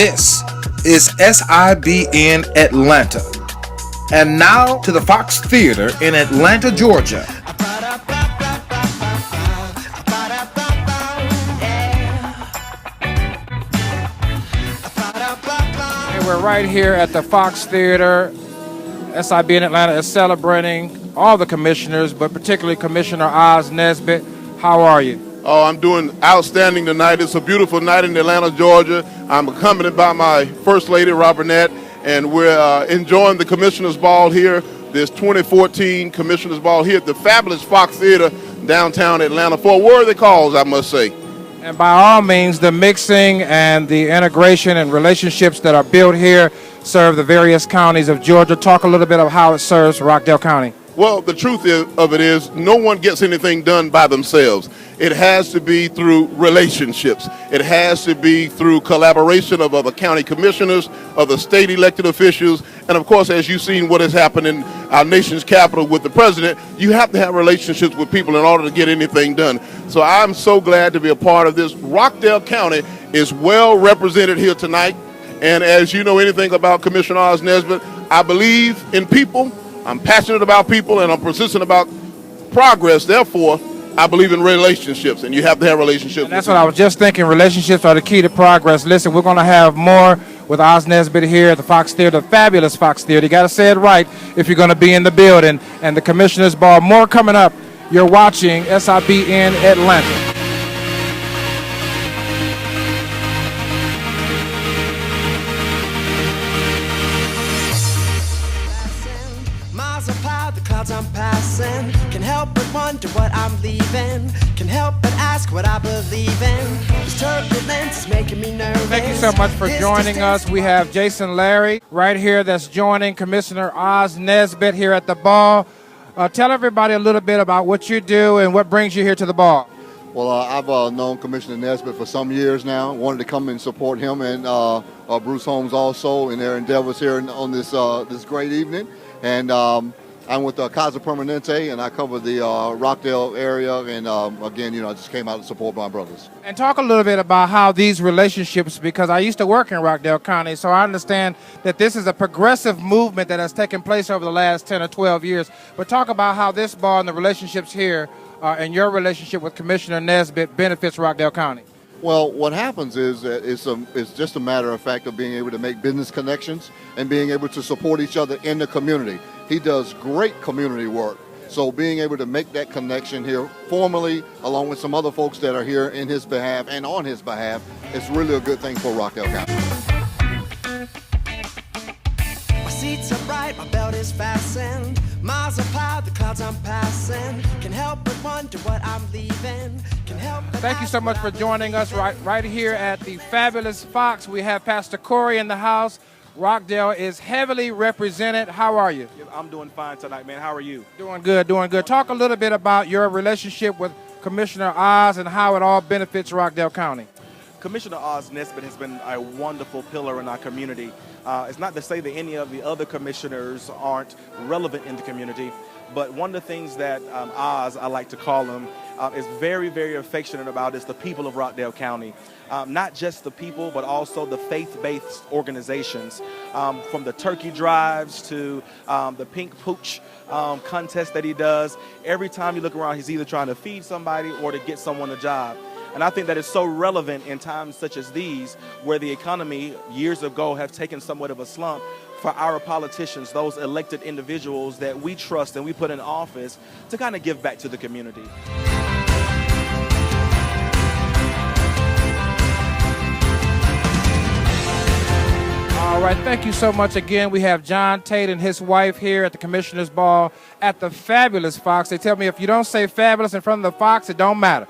This is SIBN Atlanta. And now to the Fox Theater in Atlanta, Georgia. And we're right here at the Fox Theater. SIBN Atlanta is celebrating all the commissioners, but particularly Commissioner Oz Nesbitt. How are you? Oh, I'm doing outstanding tonight. It's a beautiful night in Atlanta, Georgia. I'm accompanied by my First Lady, Robinette, and we're enjoying the Commissioner's Ball here, this 2014 Commissioner's Ball here at the fabulous Fox Theater, downtown Atlanta, for a worthy cause, I must say. And by all means, the mixing and the integration and relationships that are built here serve the various counties of Georgia. Talk a little bit of how it serves Rockdale County. Well, the truth of it is no one gets anything done by themselves. It has to be through relationships. It has to be through collaboration of other county commissioners, other state elected officials, and of course, as you've seen what has happened in our nation's capital with the president, you have to have relationships with people in order to get anything done. So I'm so glad to be a part of this. Rockdale County is well represented here tonight, and as you know anything about Commissioner Oz Nesbitt, I believe in people. I'm passionate about people, and I'm persistent about progress. Therefore, I believe in relationships, and you have to have relationships. And that's what I was just thinking. Relationships are the key to progress. Listen, we're going to have more with Oz Nesbitt here at the Fox Theater, the fabulous Fox Theater. You got to say it right if you're going to be in the building. And the Commissioner's Ball, more coming up. You're watching SIBN Atlanta. I'm passing, can help but wonder what I'm leaving, can help but ask what I believe in. This turbulence is making me nervous. Thank you so much for joining us. We have Jason Larry right here that's joining Commissioner Oz Nesbitt here at the ball. Tell everybody a little bit about what you do and what brings you here to the ball. Well, I've known Commissioner Nesbitt for some years now. Wanted to come and support him and Bruce Holmes also in their endeavors here on this great evening. And I'm with Casa Permanente, and I cover the Rockdale area. And again, I just came out to support my brothers. And talk a little bit about how these relationships, because I used to work in Rockdale County, so I understand that this is a progressive movement that has taken place over the last 10 or 12 years. But talk about how this ball and the relationships here and your relationship with Commissioner Nesbitt benefits Rockdale County. Well, what happens is that it's just a matter of fact of being able to make business connections and being able to support each other in the community. He does great community work. So being able to make that connection here formally, along with some other folks that are here in his behalf and on his behalf, is really a good thing for Rockdale County. My seats are bright, my belt is fastened. Miles apart, the clouds I'm passing. Can help but wonder what I'm leaving. Can help but Thank you so much for joining us right here at the fabulous Fox. We have Pastor Corey in the house. Rockdale is heavily represented. How are you? I'm doing fine tonight, man. How are you? Doing good, doing good. Talk a little bit about your relationship with Commissioner Oz and how it all benefits Rockdale County. Commissioner Oz Nesbitt has been a wonderful pillar in our community. It's not to say that any of the other commissioners aren't relevant in the community, but one of the things that Oz, I like to call him, is very, very affectionate about is the people of Rockdale County. Not just the people, but also the faith-based organizations, from the turkey drives to the pink pooch contest that he does. Every time you look around, he's either trying to feed somebody or to get someone a job. And I think that is so relevant in times such as these, where the economy years ago have taken somewhat of a slump, for our politicians, those elected individuals that we trust and we put in office, to kind of give back to the community. All right, thank you so much again. We have John Tate and his wife here at the Commissioner's Ball at the fabulous Fox. They tell me if you don't say fabulous in front of the Fox, it don't matter.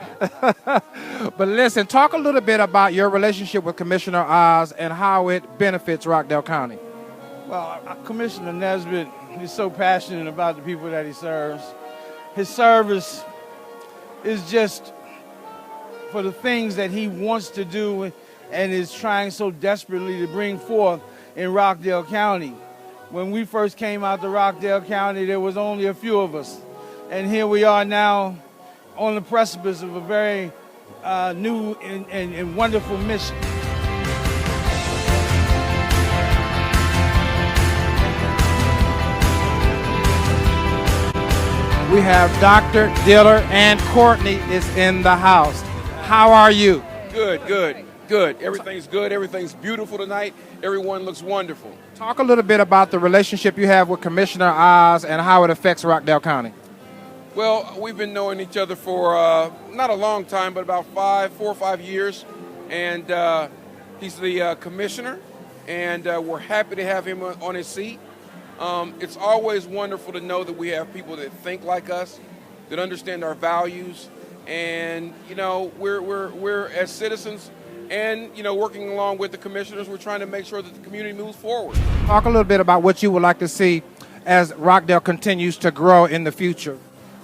But listen, talk a little bit about your relationship with Commissioner Oz and how it benefits Rockdale County. Well, Commissioner Nesbitt is so passionate about the people that he serves. His service is just for the things that he wants to do and is trying so desperately to bring forth in Rockdale County. When we first came out to Rockdale County, there was only a few of us. And here we are now on the precipice of a very new and wonderful mission. We have Dr. Diller and Courtney is in the house. How are you? Good. Everything's good. Everything's beautiful tonight. Everyone looks wonderful. Talk a little bit about the relationship you have with Commissioner Oz and how it affects Rockdale County. Well, we've been knowing each other for not a long time, but about 4 or 5 years. And he's the commissioner, and we're happy to have him on his seat. It's always wonderful to know that we have people that think like us, that understand our values, and we're as citizens, and working along with the commissioners, we're trying to make sure that the community moves forward. Talk a little bit about what you would like to see as Rockdale continues to grow in the future.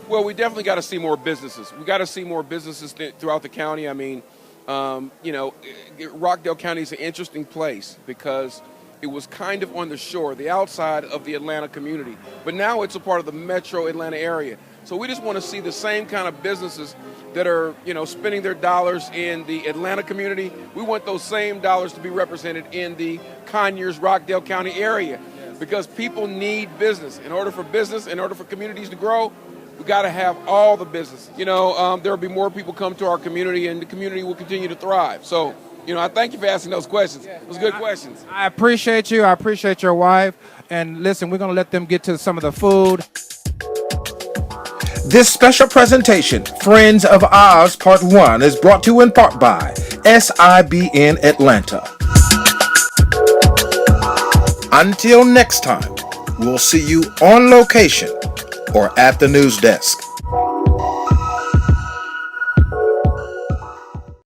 Well, we definitely got to see more businesses. We got to see more businesses throughout the county. I mean, Rockdale County is an interesting place because it was kind of on the shore, the outside of the Atlanta community. But now it's a part of the metro Atlanta area. So we just want to see the same kind of businesses that are, spending their dollars in the Atlanta community. We want those same dollars to be represented in the Conyers, Rockdale County area because people need business. In order for communities to grow, we got to have all the business. There will be more people come to our community, and the community will continue to thrive. So, I thank you for asking those questions. It was good questions. I appreciate you. I appreciate your wife. And listen, we're going to let them get to some of the food. This special presentation, Friends of Oz Part 1, is brought to you in part by SIBN Atlanta. Until next time, we'll see you on location or at the news desk.